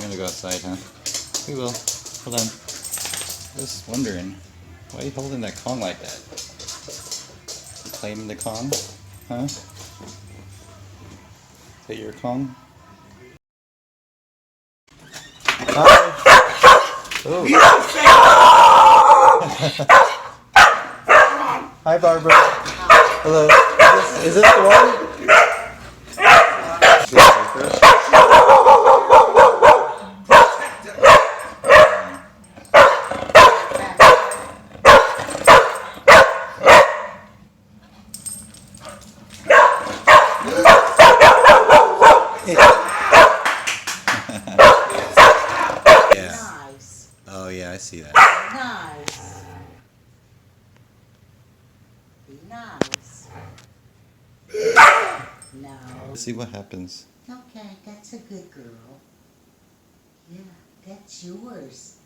You're gonna go outside, huh? We will. Hold on. Just wondering, why are you holding that Kong like that? You claiming the Kong? Huh? Is that your Kong? Hi. Oh. Hi, Barbara. Hello. Is this the one? Yeah. Nice. Oh yeah, I see that. Nice. Be nice. No. Let's see what happens. Okay, that's a good girl. Yeah, that's yours.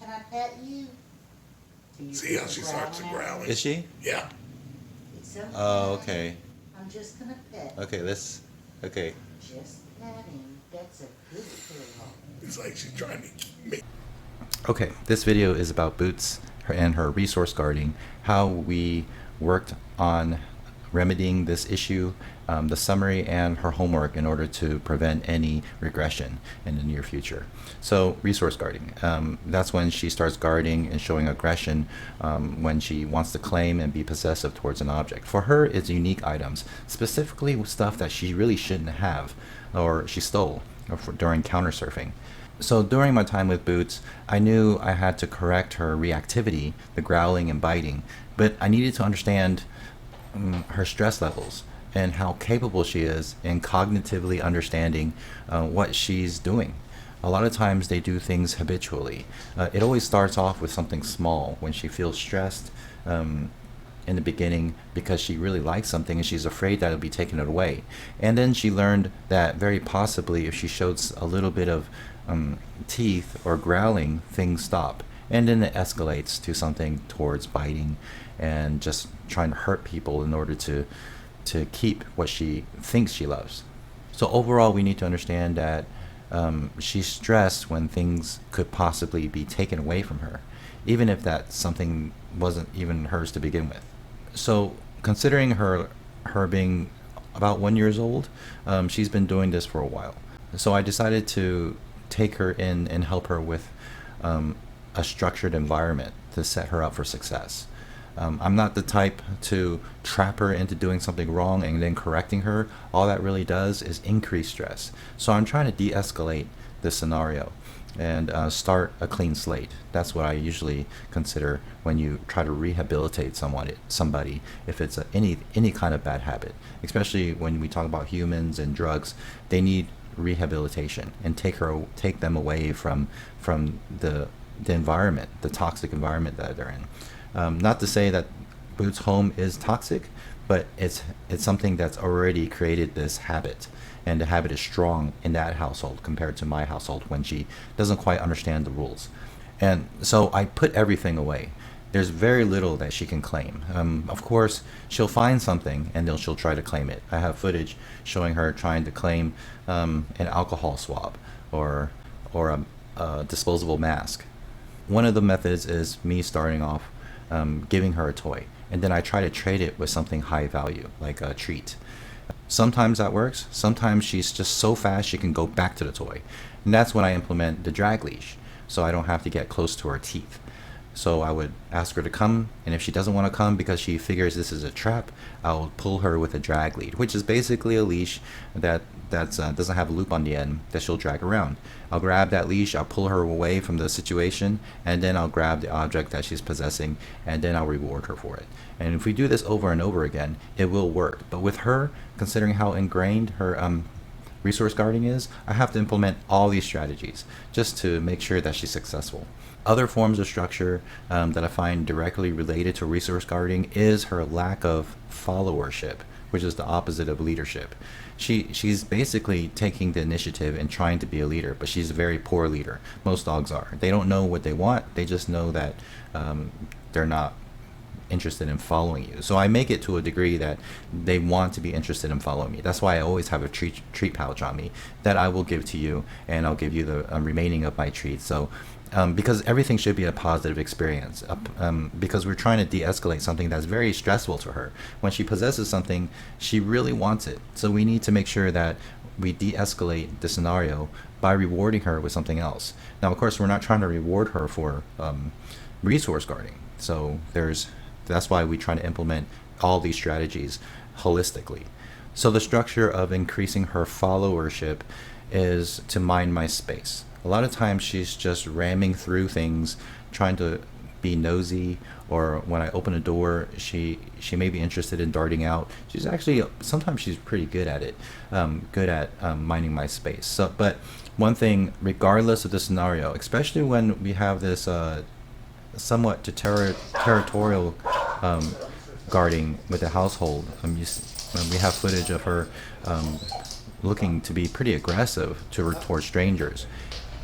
Can I pet you? See how she starts to growl? Is she? Yeah. It's okay. Oh, okay. I'm just gonna pet. Okay, let's. Okay. Just pet him. That's a good girl. It's like she's trying to make. Okay, this video is about Boots and her resource guarding, how we worked on remedying this issue, the summary, and her homework in order to prevent any regression in the near future. So resource guarding, that's when she starts guarding and showing aggression when she wants to claim and be possessive towards an object. For her, it's unique items, specifically stuff that she really shouldn't have or she stole during counter surfing. So during my time with Boots, I knew I had to correct her reactivity, the growling and biting, but I needed to understand her stress levels and how capable she is in cognitively understanding what she's doing. A lot of times they do things habitually. It always starts off with something small when she feels stressed in the beginning because she really likes something and she's afraid that it'll be taken away. And then she learned that very possibly if she shows a little bit of teeth or growling, things stop. And then it escalates to something towards biting and just trying to hurt people in order to keep what she thinks she loves. So overall, we need to understand that she's stressed when things could possibly be taken away from her, even if that something wasn't even hers to begin with. So considering her being about 1 year old, she's been doing this for a while. So I decided to take her in and help her with a structured environment to set her up for success. I'm not the type to trap her into doing something wrong and then correcting her. All that really does is increase stress. So I'm trying to de-escalate this scenario and start a clean slate. That's what I usually consider when you try to rehabilitate somebody if it's any kind of bad habit. Especially when we talk about humans and drugs, they need rehabilitation and take them away from the environment, the toxic environment that they're in. Not to say that Boots' home is toxic, but it's something that's already created this habit, and the habit is strong in that household compared to my household when she doesn't quite understand the rules. And so I put everything away. There's very little that she can claim. Of course, she'll find something and then she'll try to claim it. I have footage showing her trying to claim an alcohol swab or a disposable mask. One of the methods is me starting off giving her a toy, and then I try to trade it with something high value, like a treat. Sometimes that works. Sometimes she's just so fast she can go back to the toy. And that's when I implement the drag leash, so I don't have to get close to her teeth. So I would ask her to come, and if she doesn't want to come because she figures this is a trap, I'll pull her with a drag lead, which is basically a leash that doesn't have a loop on the end that she'll drag around. I'll grab that leash, I'll pull her away from the situation, and then I'll grab the object that she's possessing, and then I'll reward her for it. And if we do this over and over again, it will work. But with her, considering how ingrained her resource guarding is, I have to implement all these strategies just to make sure that she's successful. Other forms of structure that I find directly related to resource guarding is her lack of followership, which is the opposite of leadership. She's basically taking the initiative and trying to be a leader, but she's a very poor leader. Most dogs are. They don't know what they want. They just know that they're not interested in following you. So I make it to a degree that they want to be interested in following me. That's why I always have a treat pouch on me that I will give to you, and I'll give you the remaining of my treats. So because everything should be a positive experience, because we're trying to de-escalate something that's very stressful to her. When she possesses something, she really wants it. So we need to make sure that we de-escalate the scenario by rewarding her with something else. Now, of course, we're not trying to reward her for resource guarding. So that's why we try to implement all these strategies holistically. So the structure of increasing her followership is to mind my space. A lot of times she's just ramming through things, trying to be nosy, or when I open a door, she may be interested in darting out. Sometimes she's pretty good at it, good at minding my space. So, but one thing, regardless of the scenario, especially when we have this somewhat territorial guarding with the household, we have footage of her looking to be pretty aggressive towards strangers.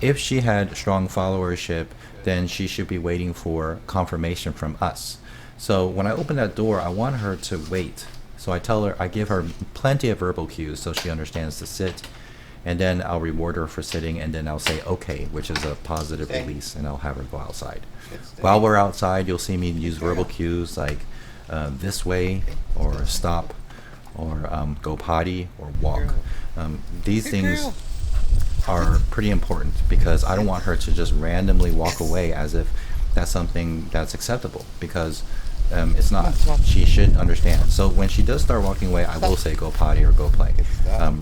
If she had strong followership, then she should be waiting for confirmation from us. So when I open that door, I want her to wait. So I give her plenty of verbal cues so she understands to sit, and then I'll reward her for sitting, and then I'll say okay, which is a positive release, and I'll have her go outside. While we're outside, you'll see me use verbal cues like this way, or stop, or go potty, or walk. These things are pretty important because I don't want her to just randomly walk away as if that's something that's acceptable, because it's not. She should understand. So when she does start walking away, I will say go potty or go play,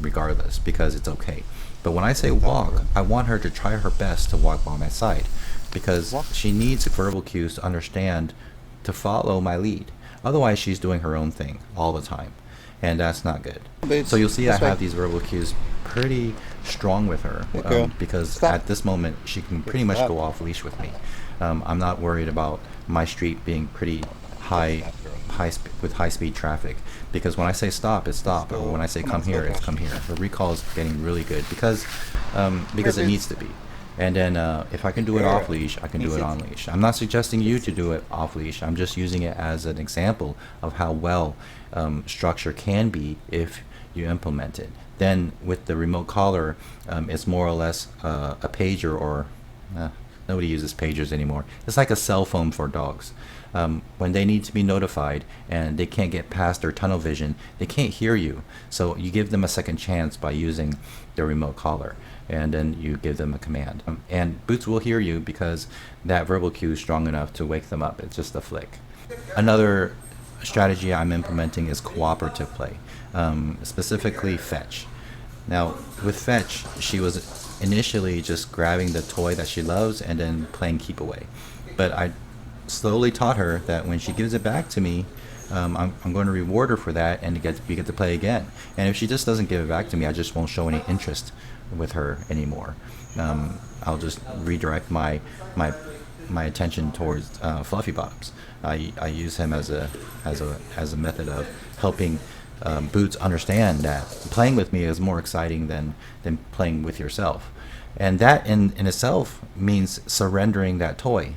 regardless, because it's okay. But when I say walk, I want her to try her best to walk by my side, because she needs verbal cues to understand to follow my lead. Otherwise, she's doing her own thing all the time, and that's not good. So you'll see I have these verbal cues pretty strong with her, because at this moment she can pretty much go off leash with me. I'm not worried about my street being pretty with high speed traffic, because when I say stop, it's stop, or when I say come here, it's come here. The recall is getting really good because it needs to be. And then if I can do it off leash, I can do it on leash. I'm not suggesting you to do it off leash. I'm just using it as an example of how well structure can be if you implement it. Then with the remote collar, it's more or less a pager, or nobody uses pagers anymore. It's like a cell phone for dogs. When they need to be notified and they can't get past their tunnel vision, they can't hear you. So you give them a second chance by using the remote collar, and then you give them a command. And Boots will hear you because that verbal cue is strong enough to wake them up. It's just a flick. Another strategy I'm implementing is cooperative play, specifically fetch. Now with fetch, she was initially just grabbing the toy that she loves and then playing keep away, but I slowly taught her that when she gives it back to me, I'm going to reward her for that, and we get to play again. And if she just doesn't give it back to me, I just won't show any interest with her anymore. I'll just redirect my attention towards Fluffy Bottoms. I use him as a method of helping Boots understand that playing with me is more exciting than playing with yourself, and that in itself means surrendering that toy.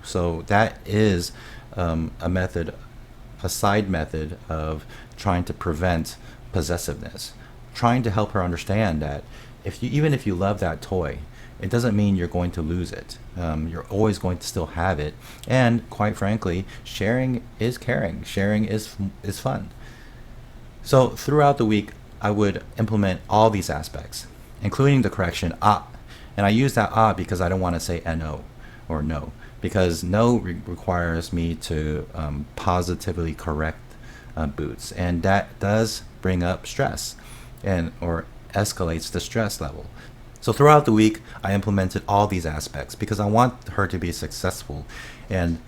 So that is a side method of trying to prevent possessiveness, trying to help her understand that even if you love that toy, it doesn't mean you're going to lose it. You're always going to still have it, and quite frankly, sharing is caring. Sharing is fun. So throughout the week, I would implement all these aspects, including the correction ah, and I use that because I don't want to say no or no, because no requires me to positively correct Boots, and that does bring up stress or escalates the stress level. So throughout the week, I implemented all these aspects because I want her to be successful, and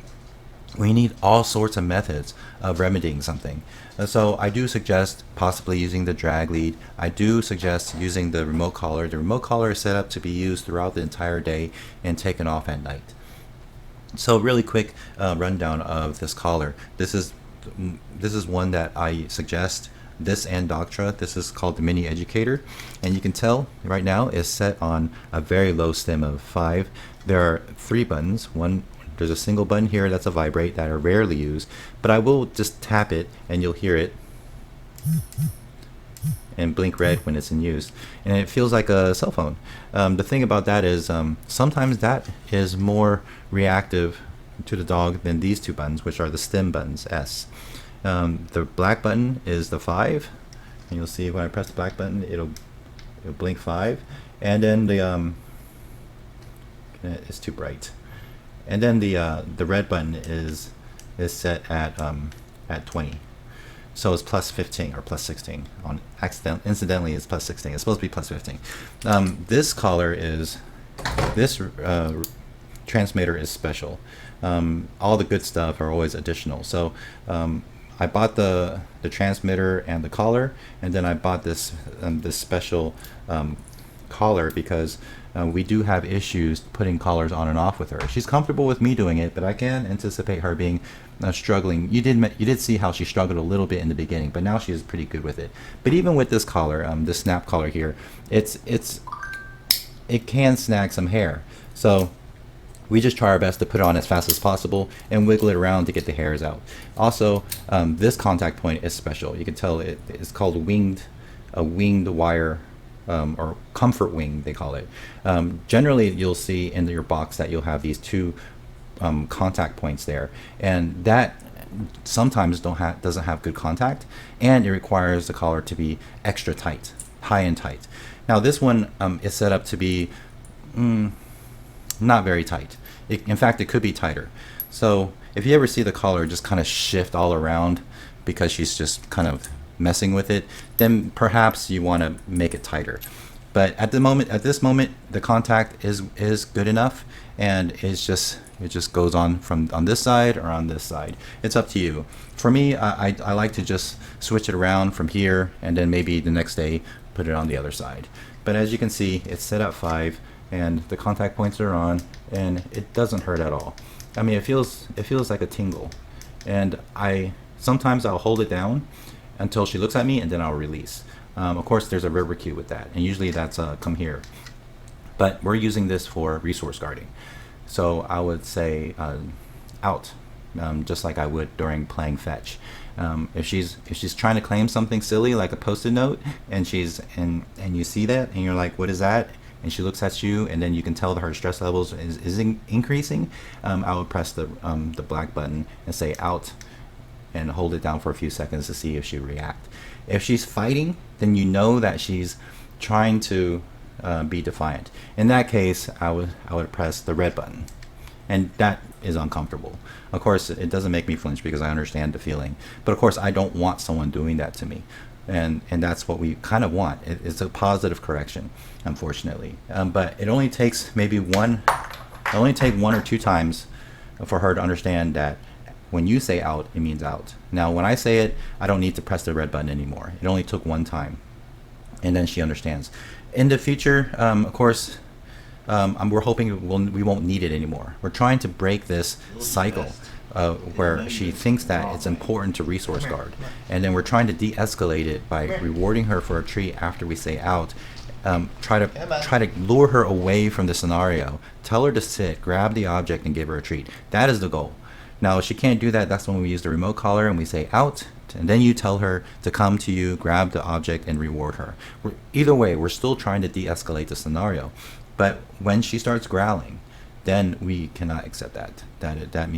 we need all sorts of methods of remedying something. So I do suggest possibly using the drag lead. I do suggest using the remote collar. The remote collar is set up to be used throughout the entire day and taken off at night. So really quick rundown of this collar. This is one that I suggest. This and Doctra. This is called the Mini Educator, and you can tell right now is set on a very low stem of 5. There are 3 buttons, one There's a single button here that's a vibrate that I rarely use, but I will just tap it and you'll hear it and blink red when it's in use, and it feels like a cell phone. The thing about that is sometimes that is more reactive to the dog than these two buttons, which are the stem buttons, S. The black button is the 5, and you'll see when I press the black button it'll blink 5, and then the it's too bright, and then the red button is set at 20. So it's plus 15 or plus 16. On incidentally, it's plus 16. It's supposed to be plus 15. This collar is, this transmitter is special. All the good stuff are always additional. So I bought the transmitter and the collar, and then I bought this this special collar because we do have issues putting collars on and off with her. She's comfortable with me doing it, but I can anticipate her being struggling. You did see how she struggled a little bit in the beginning, but now she is pretty good with it. But even with this collar, this snap collar here, it can snag some hair. So we just try our best to put it on as fast as possible and wiggle it around to get the hairs out. Also, this contact point is special. You can tell it's called a winged wire, or comfort wing they call it. Generally you'll see in your box that you'll have these two contact points there, and that sometimes doesn't have good contact, and it requires the collar to be extra tight, high and tight. Now this one is set up to be not very tight. In fact, it could be tighter. So if you ever see the collar just kind of shift all around because she's just kind of messing with it, then perhaps you want to make it tighter. But at this moment, the contact is good enough, and it just goes on this side or on this side. It's up to you. For me, I like to just switch it around from here, and then maybe the next day put it on the other side. But as you can see, it's set at 5, and the contact points are on, and it doesn't hurt at all. I mean, it feels like a tingle, and sometimes I'll hold it down until she looks at me, and then I'll release. Of course, there's a river cue with that, and usually that's come here. But we're using this for resource guarding. So I would say out, just like I would during playing fetch. If she's trying to claim something silly like a post-it note, and you see that, and you're like, what is that? And she looks at you, and then you can tell that her stress levels is increasing. I would press the black button and say out, and hold it down for a few seconds to see if she react. If she's fighting, then you know that she's trying to be defiant. In that case, I would press the red button, and that is uncomfortable. Of course, it doesn't make me flinch because I understand the feeling, but of course I don't want someone doing that to me, and that's what we kind of want. It's a positive correction, unfortunately, but it only takes one or two times for her to understand that when you say out, it means out. Now, when I say it, I don't need to press the red button anymore. It only took one time, and then she understands. In the future, of course, we're hoping we won't need it anymore. We're trying to break this cycle where she thinks that it's important to resource guard, and then we're trying to de-escalate it by rewarding her for a treat after we say out. Try to lure her away from the scenario. Tell her to sit, grab the object, and give her a treat. That is the goal. Now, if she can't do that, that's when we use the remote collar and we say out, and then you tell her to come to you, grab the object, and reward her. Either way, we're still trying to de-escalate the scenario. But when she starts growling, then we cannot accept that. That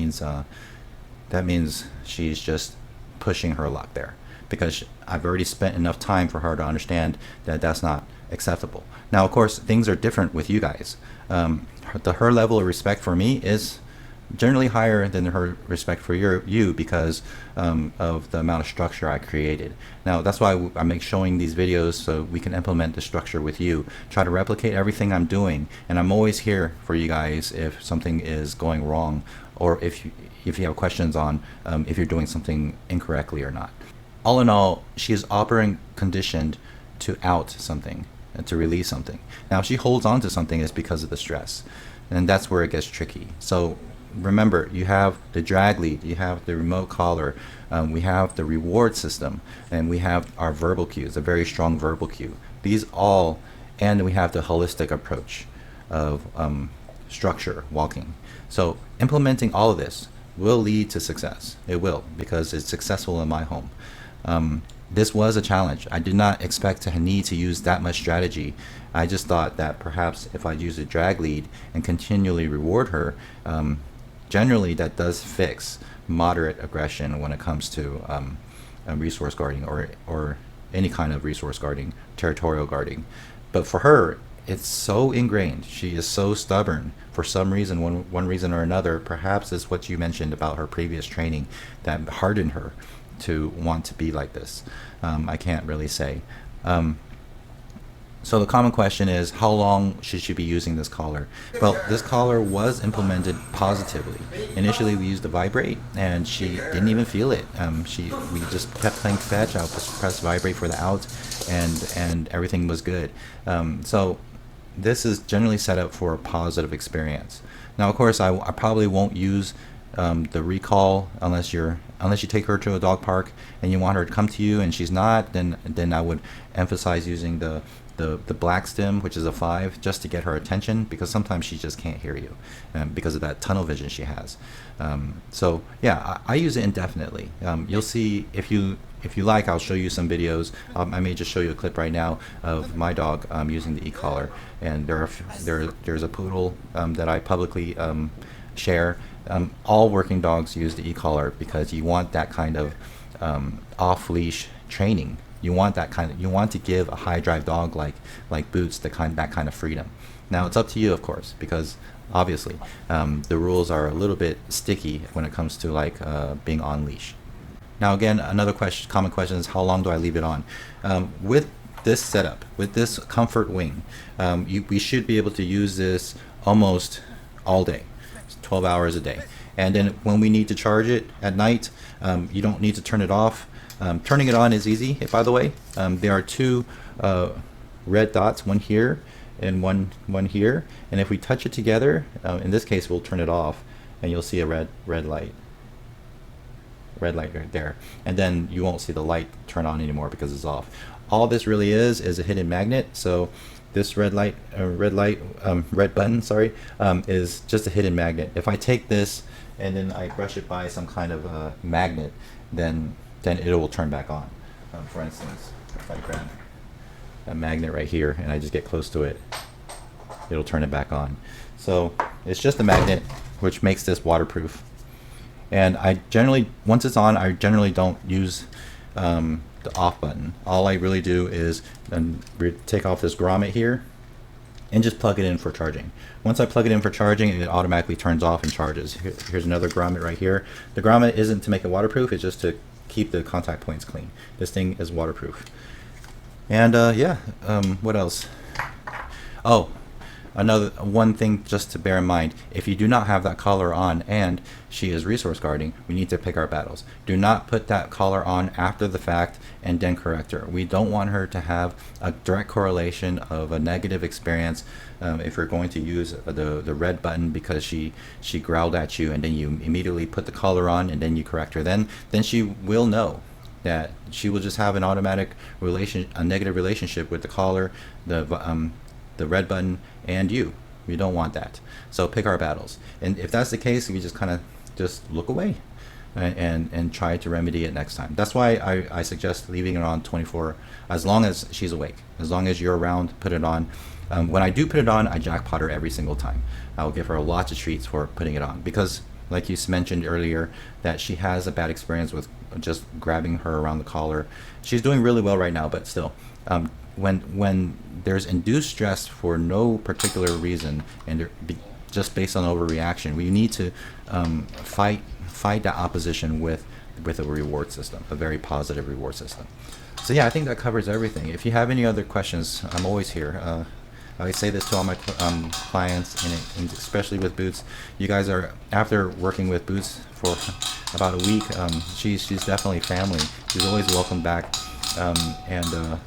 means she's just pushing her luck there, because I've already spent enough time for her to understand that that's not acceptable. Now, of course, things are different with you guys. Her level of respect for me is generally higher than her respect for you because of the amount of structure I created. Now, that's why I'm showing these videos, so we can implement the structure with you, try to replicate everything I'm doing, and I'm always here for you guys if something is going wrong, or if you have questions on if you're doing something incorrectly or not. All in all, she is operant conditioned to out something and to release something. Now, if she holds on to something, it's because of the stress, and that's where it gets tricky. So remember, you have the drag lead, you have the remote collar, we have the reward system, and we have our verbal cues, a very strong verbal cue. These all, and we have the holistic approach of structure walking. So implementing all of this will lead to success. It will, because it's successful in my home. This was a challenge. I did not expect to need to use that much strategy. I just thought that perhaps if I use a drag lead and continually reward her, generally that does fix moderate aggression when it comes to resource guarding or any kind of resource guarding, territorial guarding. But for her, it's so ingrained. She is so stubborn for some reason, one reason or another. Perhaps it's what you mentioned about her previous training that hardened her to want to be like this. I can't really say. So the common question is, how long should she be using this collar? Well, this collar was implemented positively. Initially, we used the vibrate, and she didn't even feel it. We just kept playing fetch. I would press vibrate for the out, and everything was good. So this is generally set up for a positive experience. Now, of course, I probably won't use the recall unless you take her to a dog park and you want her to come to you and she's not, then I would emphasize using the black stem, which is a 5, just to get her attention, because sometimes she just can't hear you because of that tunnel vision she has. So yeah, I use it indefinitely. You'll see, if you like, I'll show you some videos. I may just show you a clip right now of my dog using the e-collar, and there's a poodle that I publicly share. All working dogs use the e-collar because you want that kind of off-leash training. You want to give a high drive dog like Boots that kind of freedom. Now it's up to you, of course, because obviously the rules are a little bit sticky when it comes to being on leash. Now again, another common question is, how long do I leave it on? With this setup, with this comfort wing, we should be able to use this almost all day, 12 hours a day. And then when we need to charge it at night, you don't need to turn it off. Turning it on is easy, by the way. There are 2 red dots, one here and one here. And if we touch it together, in this case, we'll turn it off, and you'll see a red light right there. And then you won't see the light turn on anymore because it's off. All this really is a hidden magnet. So this red button, sorry, is just a hidden magnet. If I take this and then I brush it by some kind of magnet, then it will turn back on. For instance, if I grab a magnet right here and I just get close to it, it'll turn it back on. So it's just a magnet, which makes this waterproof. And once it's on, I generally don't use the off button. All I really do is take off this grommet here and just plug it in for charging. Once I plug it in for charging, it automatically turns off and charges. Here's another grommet right here. The grommet isn't to make it waterproof, it's just to keep the contact points clean. This thing is waterproof. And yeah, what else? Oh, one thing just to bear in mind: if you do not have that collar on and she is resource guarding, we need to pick our battles. Do not put that collar on after the fact and then correct her. We don't want her to have a direct correlation of a negative experience. If you're going to use the red button because she growled at you, and then you immediately put the collar on and then you correct her, then she will know that she will just have an automatic a negative relationship with the collar, the red button, and you. We don't want that. So pick our battles. And if that's the case, we just kind of just look away and try to remedy it next time. That's why I suggest leaving it on 24, as long as she's awake. As long as you're around, put it on. When I do put it on, I jackpot her every single time. I'll give her lots of treats for putting it on, because like you mentioned earlier, that she has a bad experience with just grabbing her around the collar. She's doing really well right now, but still, when there's induced stress for no particular reason, and just based on overreaction, we need to fight that opposition with a reward system, a very positive reward system. So yeah, I think that covers everything. If you have any other questions, I'm always here. I say this to all my clients, and especially with Boots. You guys are, after working with Boots for about a week, she's definitely family. She's always welcome back, and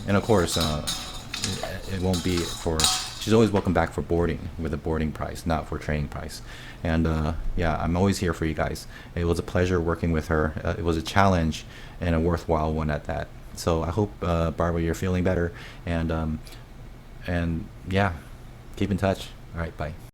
of course, it won't be for. She's always welcome back for boarding, with a boarding price, not for training price. And yeah, I'm always here for you guys. It was a pleasure working with her. It was a challenge and a worthwhile one at that. So I hope, Barbara, you're feeling better. And yeah, keep in touch. All right, bye.